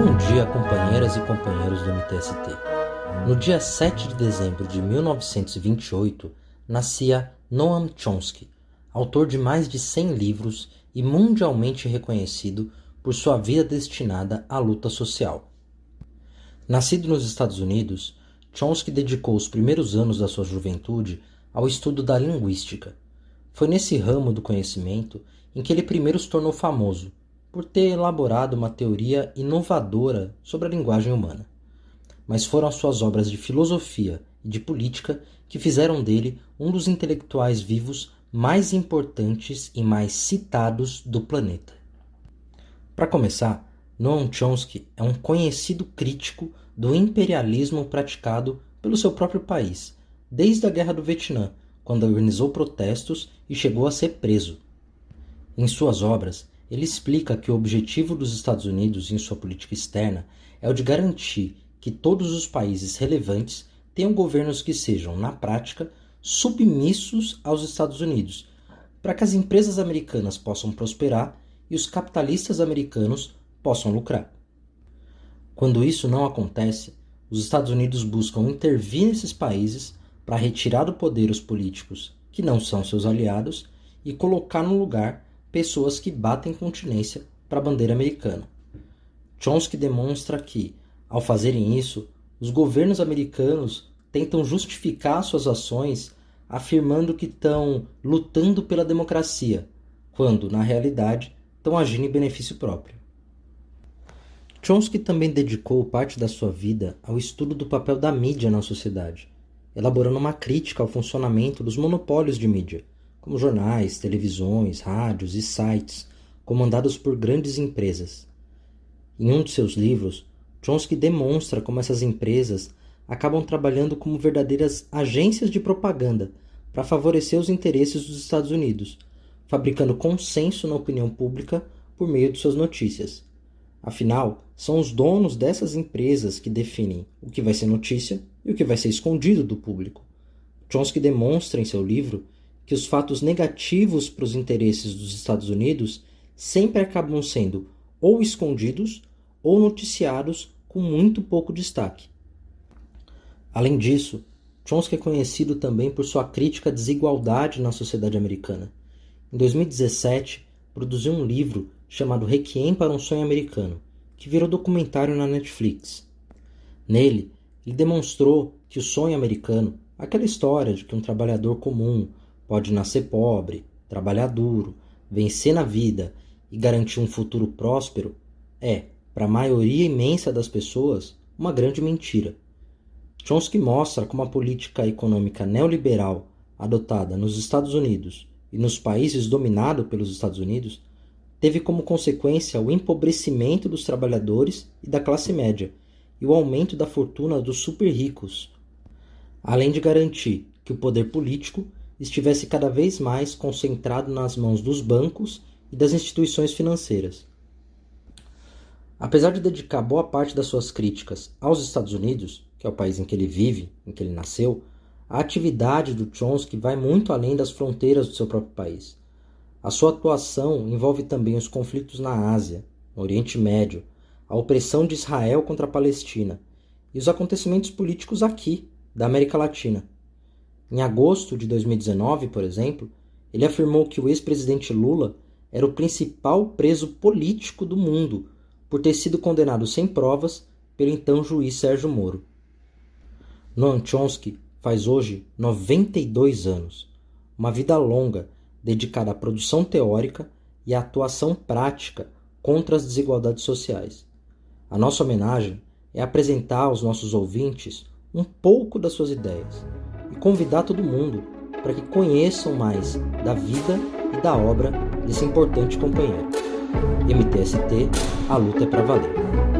Bom dia, companheiras e companheiros do MTST. No dia 7 de dezembro de 1928, nascia Noam Chomsky, autor de mais de 100 livros e mundialmente reconhecido por sua vida destinada à luta social. Nascido nos Estados Unidos, Chomsky dedicou os primeiros anos da sua juventude ao estudo da linguística. Foi nesse ramo do conhecimento em que ele primeiro se tornou famoso, por ter elaborado uma teoria inovadora sobre a linguagem humana. Mas foram as suas obras de filosofia e de política que fizeram dele um dos intelectuais vivos mais importantes e mais citados do planeta. Para começar, Noam Chomsky é um conhecido crítico do imperialismo praticado pelo seu próprio país, desde a Guerra do Vietnã, quando organizou protestos e chegou a ser preso. Em suas obras, ele explica que o objetivo dos Estados Unidos em sua política externa é o de garantir que todos os países relevantes tenham governos que sejam, na prática, submissos aos Estados Unidos, para que as empresas americanas possam prosperar e os capitalistas americanos possam lucrar. Quando isso não acontece, os Estados Unidos buscam intervir nesses países para retirar do poder os políticos que não são seus aliados e colocar no lugar pessoas que batem continência para a bandeira americana. Chomsky demonstra que, ao fazerem isso, os governos americanos tentam justificar suas ações afirmando que estão lutando pela democracia, quando, na realidade, estão agindo em benefício próprio. Chomsky também dedicou parte da sua vida ao estudo do papel da mídia na sociedade, elaborando uma crítica ao funcionamento dos monopólios de mídia, como jornais, televisões, rádios e sites comandados por grandes empresas. Em um de seus livros, Chomsky demonstra como essas empresas acabam trabalhando como verdadeiras agências de propaganda para favorecer os interesses dos Estados Unidos, fabricando consenso na opinião pública por meio de suas notícias. Afinal, são os donos dessas empresas que definem o que vai ser notícia e o que vai ser escondido do público. Chomsky demonstra em seu livro que os fatos negativos para os interesses dos Estados Unidos sempre acabam sendo ou escondidos ou noticiados com muito pouco destaque. Além disso, Chomsky é conhecido também por sua crítica à desigualdade na sociedade americana. Em 2017, produziu um livro chamado Requiem para um Sonho Americano, que virou documentário na Netflix. Nele, ele demonstrou que o sonho americano, aquela história de que um trabalhador comum pode nascer pobre, trabalhar duro, vencer na vida e garantir um futuro próspero, é, para a maioria imensa das pessoas, uma grande mentira. Chomsky mostra como a política econômica neoliberal adotada nos Estados Unidos e nos países dominados pelos Estados Unidos teve como consequência o empobrecimento dos trabalhadores e da classe média e o aumento da fortuna dos super ricos, além de garantir que o poder político estivesse cada vez mais concentrado nas mãos dos bancos e das instituições financeiras. Apesar de dedicar boa parte das suas críticas aos Estados Unidos, que é o país em que ele vive, em que ele nasceu, a atividade do Chomsky vai muito além das fronteiras do seu próprio país. A sua atuação envolve também os conflitos na Ásia, no Oriente Médio, a opressão de Israel contra a Palestina e os acontecimentos políticos aqui, da América Latina. Em agosto de 2019, por exemplo, ele afirmou que o ex-presidente Lula era o principal preso político do mundo por ter sido condenado sem provas pelo então juiz Sérgio Moro. Noam Chomsky faz hoje 92 anos, uma vida longa dedicada à produção teórica e à atuação prática contra as desigualdades sociais. A nossa homenagem é apresentar aos nossos ouvintes um pouco das suas ideias e convidar todo mundo para que conheçam mais da vida e da obra desse importante companheiro. MTST, a luta é para valer.